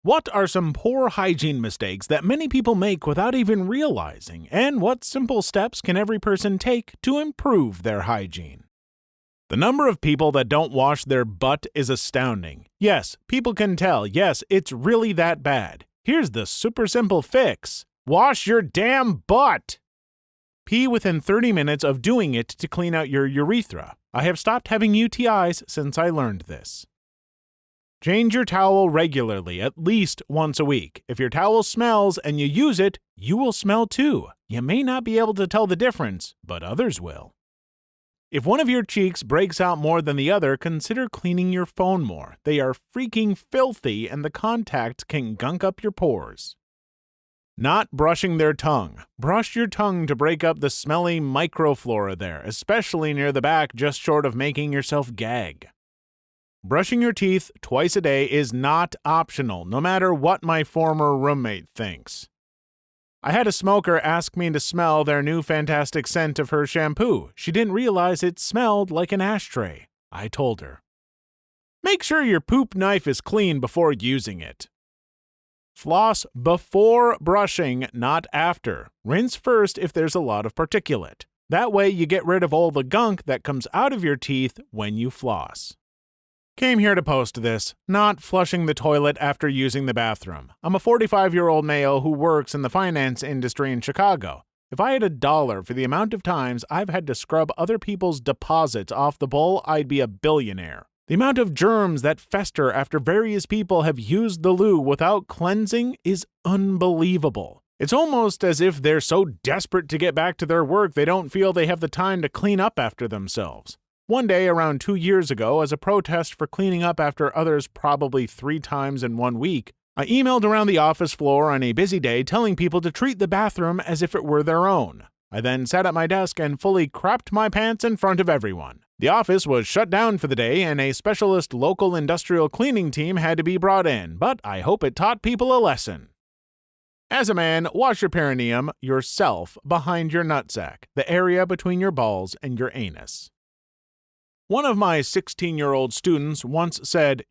What are some poor hygiene mistakes that many people make without even realizing, and what simple steps can every person take to improve their hygiene? The number of people that don't wash their butt is astounding. Yes, people can tell. Yes, it's really that bad. Here's the super simple fix. Wash your damn butt! Pee within 30 minutes of doing it to clean out your urethra. I have stopped having UTIs since I learned this. Change your towel regularly, at least once a week. If your towel smells and you use it, you will smell too. You may not be able to tell the difference, but others will. If one of your cheeks breaks out more than the other, consider cleaning your phone more. They are freaking filthy and the contact can gunk up your pores. Not brushing their tongue. Brush your tongue to break up the smelly microflora there, especially near the back, just short of making yourself gag. Brushing your teeth twice a day is not optional, no matter what my former roommate thinks. I had a smoker ask me to smell their new fantastic scent of her shampoo. She didn't realize it smelled like an ashtray. I told her. Make sure your poop knife is clean before using it. Floss before brushing, not after. Rinse first if there's a lot of particulate. That way you get rid of all the gunk that comes out of your teeth when you floss. Came here to post this, not flushing the toilet after using the bathroom. I'm a 45-year-old male who works in the finance industry in Chicago. If I had $1 for the amount of times I've had to scrub other people's deposits off the bowl, I'd be a billionaire. The amount of germs that fester after various people have used the loo without cleansing is unbelievable. It's almost as if they're so desperate to get back to their work they don't feel they have the time to clean up after themselves. One day around 2 years ago, as a protest for cleaning up after others probably 3 times in 1 week, I emailed around the office floor on a busy day telling people to treat the bathroom as if it were their own. I then sat at my desk and fully crapped my pants in front of everyone. The office was shut down for the day and a specialist local industrial cleaning team had to be brought in, but I hope it taught people a lesson. As a man, wash your perineum, yourself, behind your nutsack, the area between your balls and your anus. One of my 16-year-old students once said,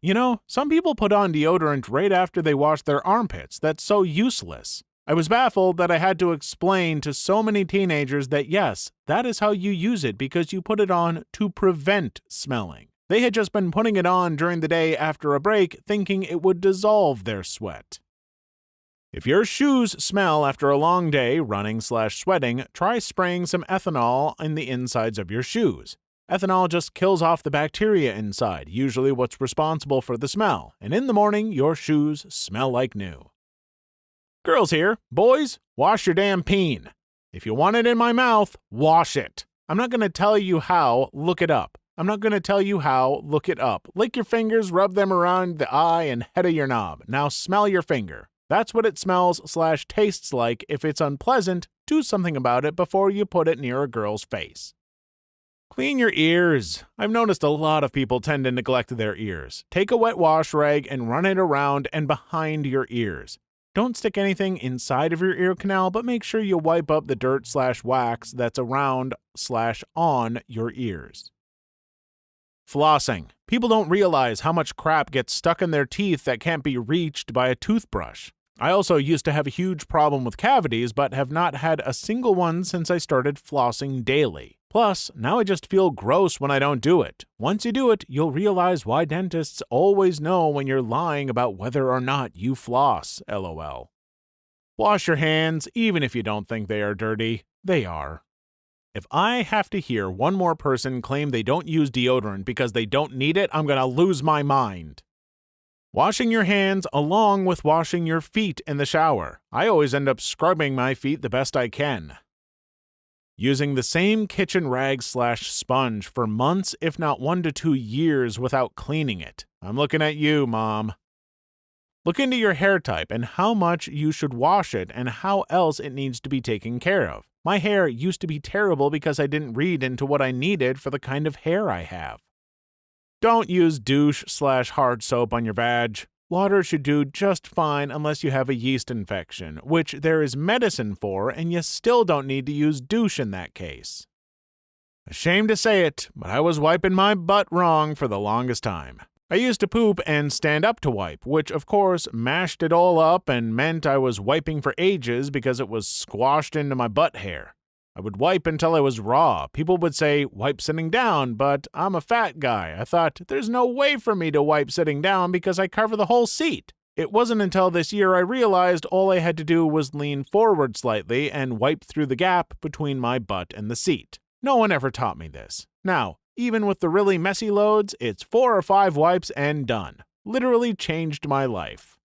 some people put on deodorant right after they wash their armpits. That's so useless. I was baffled that I had to explain to so many teenagers that yes, that is how you use it because you put it on to prevent smelling. They had just been putting it on during the day after a break, thinking it would dissolve their sweat. If your shoes smell after a long day running/sweating, try spraying some ethanol in the insides of your shoes. Ethanol just kills off the bacteria inside, usually what's responsible for the smell, and in the morning, your shoes smell like new. Girls here, boys, wash your damn peen. If you want it in my mouth, wash it. I'm not going to tell you how, look it up. I'm not going to tell you how, look it up. Lick your fingers, rub them around the eye and head of your knob. Now smell your finger. That's what it smells/tastes like. If it's unpleasant, do something about it before you put it near a girl's face. Clean your ears. I've noticed a lot of people tend to neglect their ears. Take a wet wash rag and run it around and behind your ears. Don't stick anything inside of your ear canal, but make sure you wipe up the dirt/wax that's around/on your ears. Flossing. People don't realize how much crap gets stuck in their teeth that can't be reached by a toothbrush. I also used to have a huge problem with cavities, but have not had a single one since I started flossing daily. Plus, now I just feel gross when I don't do it. Once you do it, you'll realize why dentists always know when you're lying about whether or not you floss, LOL. Wash your hands, even if you don't think they are dirty. They are. If I have to hear one more person claim they don't use deodorant because they don't need it, I'm gonna lose my mind. Washing your hands along with washing your feet in the shower. I always end up scrubbing my feet the best I can. Using the same kitchen rag/sponge for months, if not 1 to 2 years without cleaning it. I'm looking at you, Mom. Look into your hair type and how much you should wash it and how else it needs to be taken care of. My hair used to be terrible because I didn't read into what I needed for the kind of hair I have. Don't use douche/hard soap on your vag. Water should do just fine unless you have a yeast infection, which there is medicine for, and you still don't need to use douche in that case. Ashamed to say it, but I was wiping my butt wrong for the longest time. I used to poop and stand up to wipe, which of course mashed it all up and meant I was wiping for ages because it was squashed into my butt hair. I would wipe until I was raw. People would say, wipe sitting down, but I'm a fat guy. I thought, there's no way for me to wipe sitting down because I cover the whole seat. It wasn't until this year I realized all I had to do was lean forward slightly and wipe through the gap between my butt and the seat. No one ever taught me this. Now, even with the really messy loads, it's 4 or 5 wipes and done. Literally changed my life.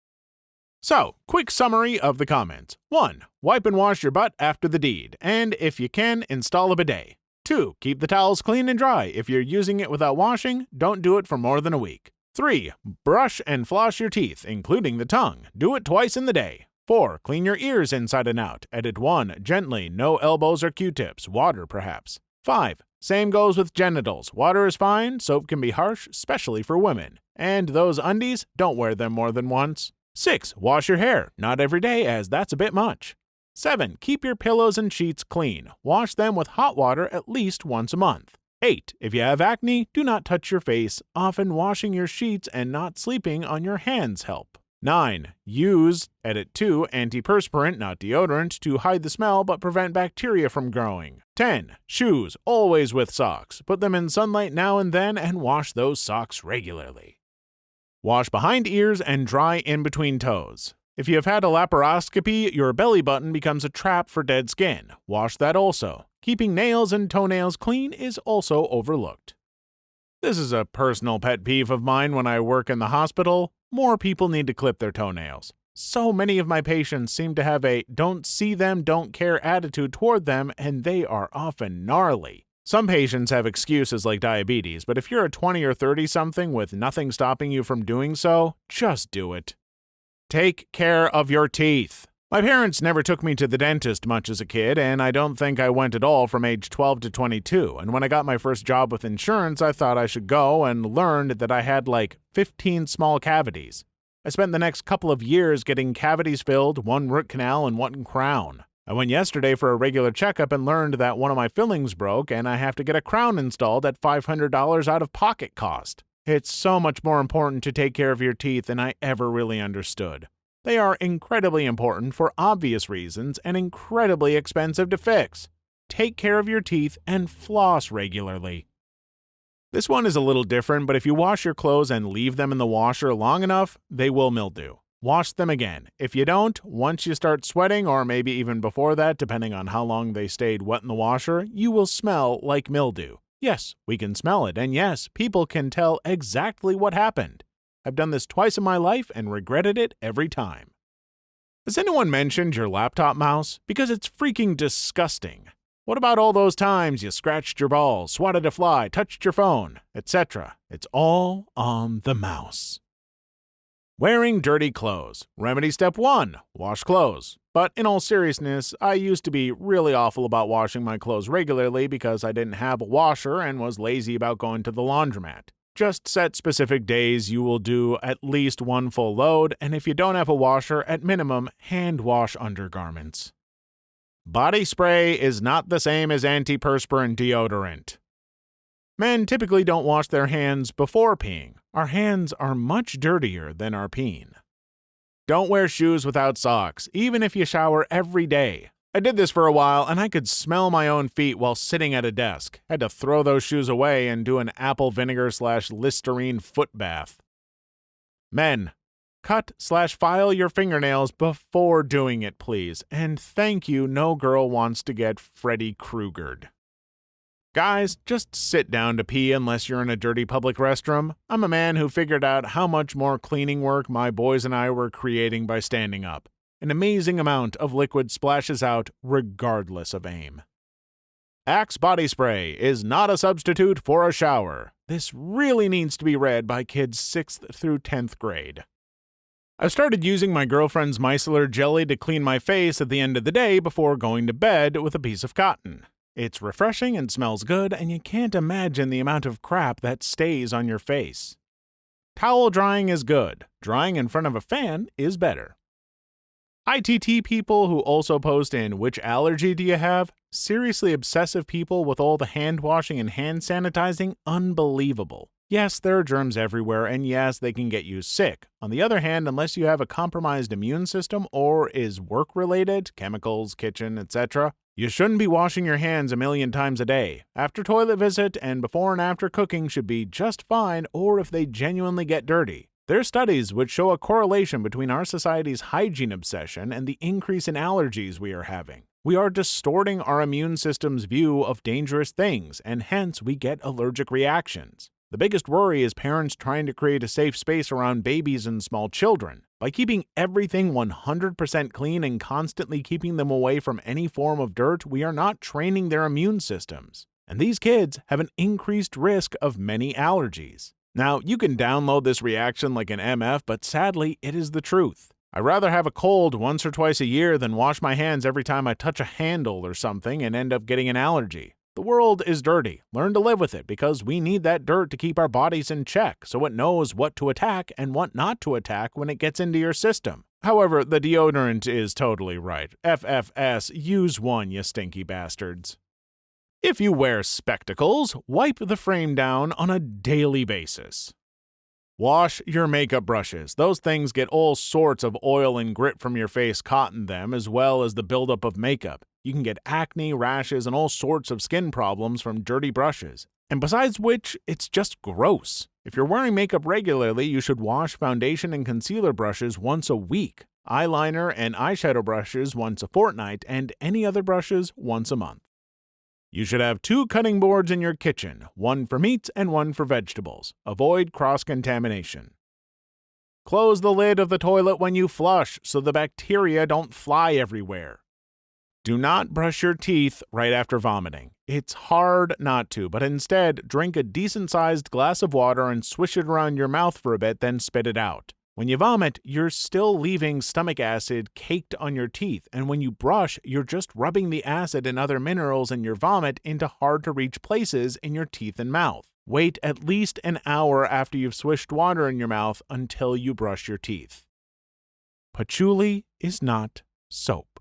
So, quick summary of the comments. 1. Wipe and wash your butt after the deed, and if you can, install a bidet. 2. Keep the towels clean and dry. If you're using it without washing, don't do it for more than a week. 3. Brush and floss your teeth, including the tongue. Do it twice in the day. 4. Clean your ears inside and out. Edit 1. Gently, no elbows or Q-tips. Water, perhaps. 5. Same goes with genitals. Water is fine, soap can be harsh, especially for women. And those undies, don't wear them more than once. 6. Wash your hair, not every day as that's a bit much. 7. Keep your pillows and sheets clean. Wash them with hot water at least once a month. 8. If you have acne, do not touch your face. Often washing your sheets and not sleeping on your hands help. 9. Use, edit 2, antiperspirant, not deodorant, to hide the smell but prevent bacteria from growing. 10. Shoes, always with socks. Put them in sunlight now and then and wash those socks regularly. Wash behind ears and dry in between toes. If you have had a laparoscopy, your belly button becomes a trap for dead skin. Wash that also. Keeping nails and toenails clean is also overlooked. This is a personal pet peeve of mine when I work in the hospital. More people need to clip their toenails. So many of my patients seem to have a don't see them, don't care attitude toward them, and they are often gnarly. Some patients have excuses like diabetes, but if you're a 20 or 30-something with nothing stopping you from doing so, just do it. Take care of your teeth. My parents never took me to the dentist much as a kid, and I don't think I went at all from age 12 to 22, and when I got my first job with insurance, I thought I should go and learned that I had like 15 small cavities. I spent the next couple of years getting cavities filled, 1 root canal, and 1 crown. I went yesterday for a regular checkup and learned that one of my fillings broke and I have to get a crown installed at $500 out of pocket cost. It's so much more important to take care of your teeth than I ever really understood. They are incredibly important for obvious reasons and incredibly expensive to fix. Take care of your teeth and floss regularly. This one is a little different, but if you wash your clothes and leave them in the washer long enough, they will mildew. Wash them again. If you don't, once you start sweating, or maybe even before that, depending on how long they stayed wet in the washer, you will smell like mildew. Yes, we can smell it, and yes, people can tell exactly what happened. I've done this twice in my life and regretted it every time. Has anyone mentioned your laptop mouse? Because it's freaking disgusting. What about all those times you scratched your balls, swatted a fly, touched your phone, etc.? It's all on the mouse. Wearing dirty clothes. Remedy step 1, wash clothes. But in all seriousness, I used to be really awful about washing my clothes regularly because I didn't have a washer and was lazy about going to the laundromat. Just set specific days you will do at least 1 full load, and if you don't have a washer, at minimum, hand wash undergarments. Body spray is not the same as antiperspirant deodorant. Men typically don't wash their hands before peeing. Our hands are much dirtier than our peeing. Don't wear shoes without socks, even if you shower every day. I did this for a while, and I could smell my own feet while sitting at a desk. Had to throw those shoes away and do an apple vinegar/Listerine foot bath. Men, cut/file your fingernails before doing it, please. And thank you, no girl wants to get Freddy Kruegered. Guys, just sit down to pee unless you're in a dirty public restroom. I'm a man who figured out how much more cleaning work my boys and I were creating by standing up. An amazing amount of liquid splashes out regardless of aim. Axe body spray is not a substitute for a shower. This really needs to be read by kids 6th through 10th grade. I've started using my girlfriend's micellar jelly to clean my face at the end of the day before going to bed with a piece of cotton. It's refreshing and smells good, and you can't imagine the amount of crap that stays on your face. Towel drying is good. Drying in front of a fan is better. ITT people who also post in which allergy do you have? Seriously obsessive people with all the hand washing and hand sanitizing? Unbelievable. Yes, there are germs everywhere, and yes, they can get you sick. On the other hand, unless you have a compromised immune system or is work-related, chemicals, kitchen, etc., you shouldn't be washing your hands a million times a day. After toilet visit and before and after cooking should be just fine, or if they genuinely get dirty. There are studies which show a correlation between our society's hygiene obsession and the increase in allergies we are having. We are distorting our immune system's view of dangerous things, and hence we get allergic reactions. The biggest worry is parents trying to create a safe space around babies and small children. By keeping everything 100% clean and constantly keeping them away from any form of dirt, we are not training their immune systems. And these kids have an increased risk of many allergies. Now, you can download this reaction like an MF, but sadly, it is the truth. I'd rather have a cold once or twice a year than wash my hands every time I touch a handle or something and end up getting an allergy. The world is dirty. Learn to live with it because we need that dirt to keep our bodies in check so it knows what to attack and what not to attack when it gets into your system. However, the deodorant is totally right. FFS, use one, you stinky bastards. If you wear spectacles, wipe the frame down on a daily basis. Wash your makeup brushes. Those things get all sorts of oil and grit from your face caught in them, as well as the buildup of makeup. You can get acne, rashes, and all sorts of skin problems from dirty brushes. And besides which, it's just gross. If you're wearing makeup regularly, you should wash foundation and concealer brushes once a week, eyeliner and eyeshadow brushes once a fortnight, and any other brushes once a month. You should have 2 cutting boards in your kitchen, one for meats and one for vegetables. Avoid cross-contamination. Close the lid of the toilet when you flush so the bacteria don't fly everywhere. Do not brush your teeth right after vomiting. It's hard not to, but instead, drink a decent-sized glass of water and swish it around your mouth for a bit, then spit it out. When you vomit, you're still leaving stomach acid caked on your teeth, and when you brush, you're just rubbing the acid and other minerals in your vomit into hard-to-reach places in your teeth and mouth. Wait at least an hour after you've swished water in your mouth until you brush your teeth. Patchouli is not soap.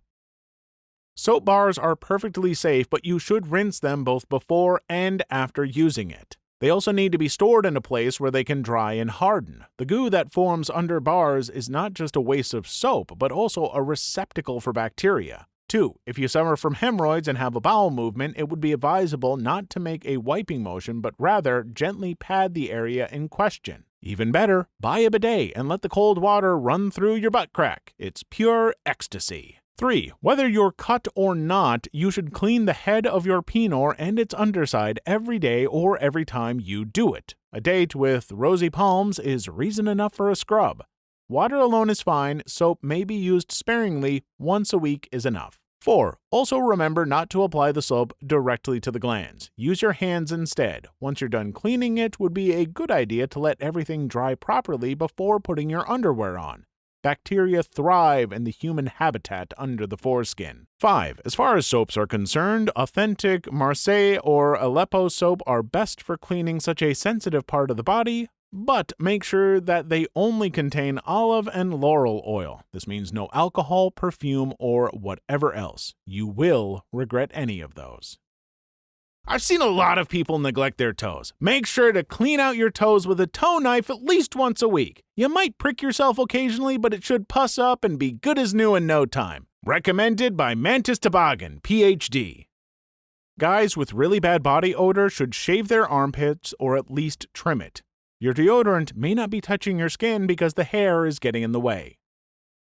Soap bars are perfectly safe, but you should rinse them both before and after using it. They also need to be stored in a place where they can dry and harden. The goo that forms under bars is not just a waste of soap, but also a receptacle for bacteria. 2. If you suffer from hemorrhoids and have a bowel movement, it would be advisable not to make a wiping motion, but rather gently pad the area in question. Even better, buy a bidet and let the cold water run through your butt crack. It's pure ecstasy. 3. Whether you're cut or not, you should clean the head of your penor and its underside every day or every time you do it. A date with rosy palms is reason enough for a scrub. Water alone is fine, soap may be used sparingly, once a week is enough. 4. Also remember not to apply the soap directly to the glands. Use your hands instead. Once you're done cleaning, it would be a good idea to let everything dry properly before putting your underwear on. Bacteria thrive in the human habitat under the foreskin. 5. As far as soaps are concerned, authentic Marseille or Aleppo soap are best for cleaning such a sensitive part of the body, but make sure that they only contain olive and laurel oil. This means no alcohol, perfume, or whatever else. You will regret any of those. I've seen a lot of people neglect their toes. Make sure to clean out your toes with a toe knife at least once a week. You might prick yourself occasionally, but it should puss up and be good as new in no time. Recommended by Mantis Toboggan, PhD. Guys with really bad body odor should shave their armpits or at least trim it. Your deodorant may not be touching your skin because the hair is getting in the way.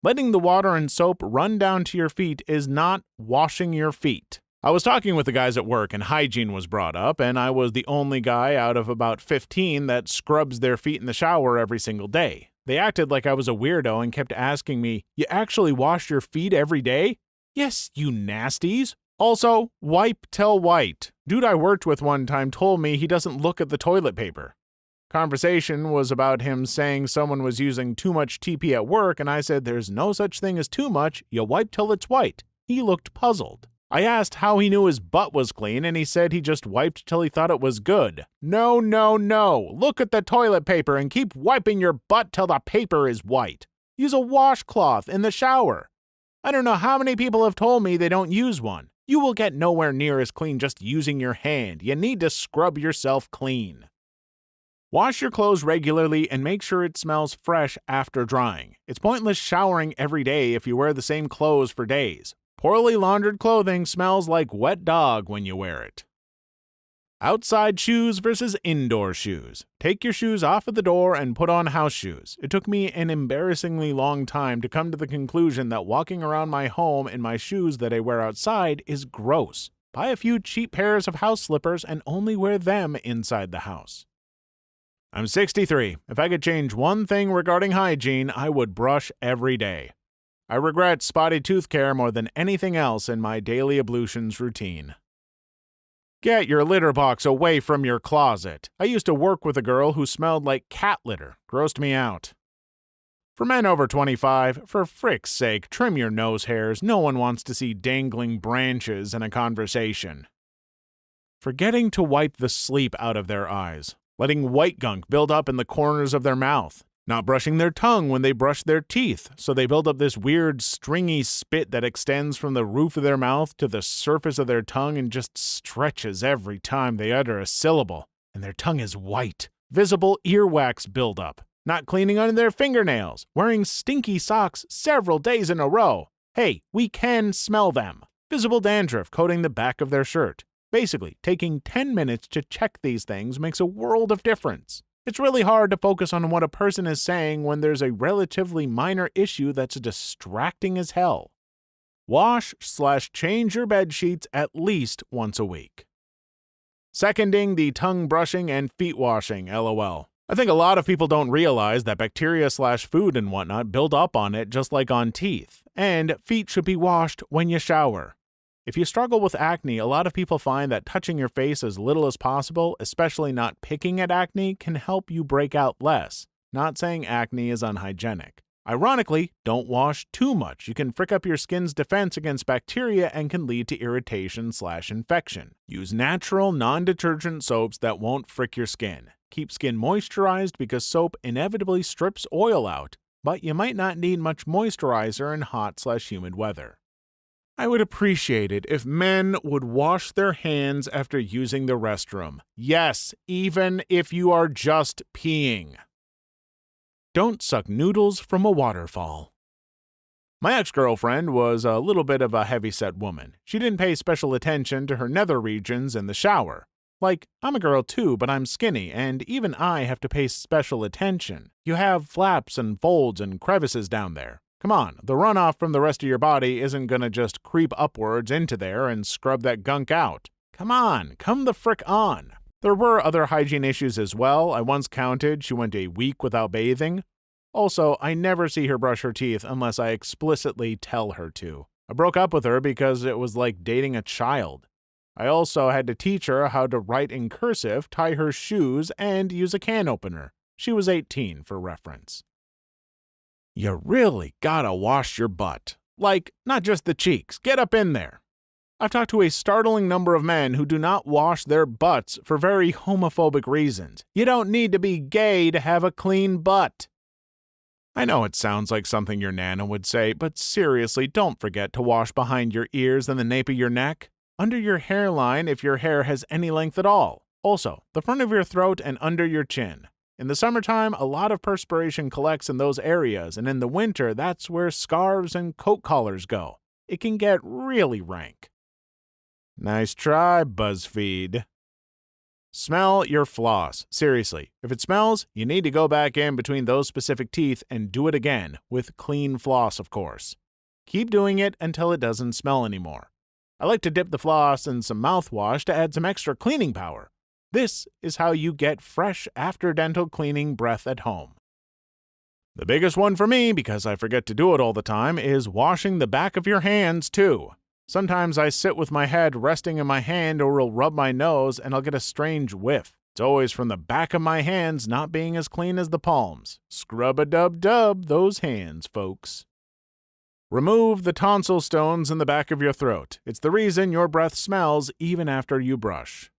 Letting the water and soap run down to your feet is not washing your feet. I was talking with the guys at work and hygiene was brought up, and I was the only guy out of about 15 that scrubs their feet in the shower every single day. They acted like I was a weirdo and kept asking me, "You actually wash your feet every day?" "Yes, you nasties." Also, wipe till white. Dude I worked with one time told me he doesn't look at the toilet paper. Conversation was about him saying someone was using too much TP at work, and I said there's no such thing as too much, you wipe till it's white. He looked puzzled. I asked how he knew his butt was clean, and he said he just wiped till he thought it was good. No, no, no. Look at the toilet paper and keep wiping your butt till the paper is white. Use a washcloth in the shower. I don't know how many people have told me they don't use one. You will get nowhere near as clean just using your hand. You need to scrub yourself clean. Wash your clothes regularly and make sure it smells fresh after drying. It's pointless showering every day if you wear the same clothes for days. Poorly laundered clothing smells like wet dog when you wear it. Outside shoes versus indoor shoes. Take your shoes off at the door and put on house shoes. It took me an embarrassingly long time to come to the conclusion that walking around my home in my shoes that I wear outside is gross. Buy a few cheap pairs of house slippers and only wear them inside the house. I'm 63. If I could change one thing regarding hygiene, I would brush every day. I regret spotty tooth care more than anything else in my daily ablutions routine. Get your litter box away from your closet. I used to work with a girl who smelled like cat litter. Grossed me out. For men over 25, for frick's sake, trim your nose hairs. No one wants to see dangling branches in a conversation. Forgetting to wipe the sleep out of their eyes. Letting white gunk build up in the corners of their mouth. Not brushing their tongue when they brush their teeth, so they build up this weird stringy spit that extends from the roof of their mouth to the surface of their tongue and just stretches every time they utter a syllable. And their tongue is white. Visible earwax buildup. Not cleaning under their fingernails. Wearing stinky socks several days in a row. Hey, we can smell them. Visible dandruff coating the back of their shirt. Basically, taking 10 minutes to check these things makes a world of difference. It's really hard to focus on what a person is saying when there's a relatively minor issue that's distracting as hell. Wash/change your bed sheets at least once a week. Seconding the tongue brushing and feet washing, LOL. I think a lot of people don't realize that bacteria/food and whatnot build up on it just like on teeth, and feet should be washed when you shower. If you struggle with acne, a lot of people find that touching your face as little as possible, especially not picking at acne, can help you break out less. Not saying acne is unhygienic. Ironically, don't wash too much. You can frick up your skin's defense against bacteria and can lead to irritation/infection. Use natural, non-detergent soaps that won't frick your skin. Keep skin moisturized because soap inevitably strips oil out, but you might not need much moisturizer in hot/humid weather. I would appreciate it if men would wash their hands after using the restroom. Yes, even if you are just peeing. Don't suck noodles from a waterfall. My ex-girlfriend was a little bit of a heavyset woman. She didn't pay special attention to her nether regions in the shower. Like, I'm a girl too, but I'm skinny, and even I have to pay special attention. You have flaps and folds and crevices down there. Come on, the runoff from the rest of your body isn't gonna just creep upwards into there and scrub that gunk out. Come on, come the frick on. There were other hygiene issues as well. I once counted she went a week without bathing. Also, I never see her brush her teeth unless I explicitly tell her to. I broke up with her because it was like dating a child. I also had to teach her how to write in cursive, tie her shoes, and use a can opener. She was 18, for reference. You really gotta wash your butt. Like, not just the cheeks. Get up in there. I've talked to a startling number of men who do not wash their butts for very homophobic reasons. You don't need to be gay to have a clean butt. I know it sounds like something your nana would say, but seriously, don't forget to wash behind your ears and the nape of your neck. Under your hairline if your hair has any length at all. Also, the front of your throat and under your chin. In the summertime, a lot of perspiration collects in those areas, and in the winter, that's where scarves and coat collars go. It can get really rank. Nice try, BuzzFeed. Smell your floss. Seriously, if it smells, you need to go back in between those specific teeth and do it again, with clean floss, of course. Keep doing it until it doesn't smell anymore. I like to dip the floss in some mouthwash to add some extra cleaning power. This is how you get fresh after dental cleaning breath at home. The biggest one for me, because I forget to do it all the time, is washing the back of your hands too. Sometimes I sit with my head resting in my hand or will rub my nose and I'll get a strange whiff. It's always from the back of my hands not being as clean as the palms. Scrub-a-dub-dub those hands, folks. Remove the tonsil stones in the back of your throat. It's the reason your breath smells even after you brush.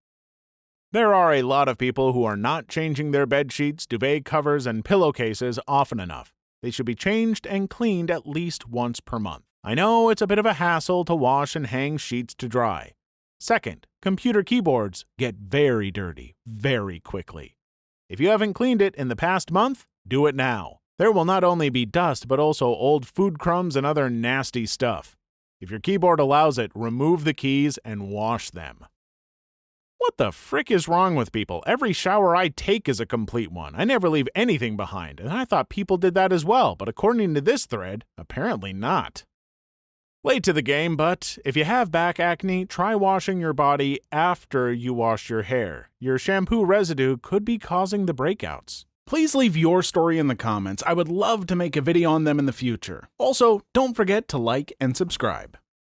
There are a lot of people who are not changing their bed sheets, duvet covers, and pillowcases often enough. They should be changed and cleaned at least once per month. I know it's a bit of a hassle to wash and hang sheets to dry. Second, computer keyboards get very dirty very quickly. If you haven't cleaned it in the past month, do it now. There will not only be dust, but also old food crumbs and other nasty stuff. If your keyboard allows it, remove the keys and wash them. What the frick is wrong with people? Every shower I take is a complete one. I never leave anything behind, and I thought people did that as well, but according to this thread, apparently not. Late to the game, but if you have back acne, try washing your body after you wash your hair. Your shampoo residue could be causing the breakouts. Please leave your story in the comments. I would love to make a video on them in the future. Also, don't forget to like and subscribe.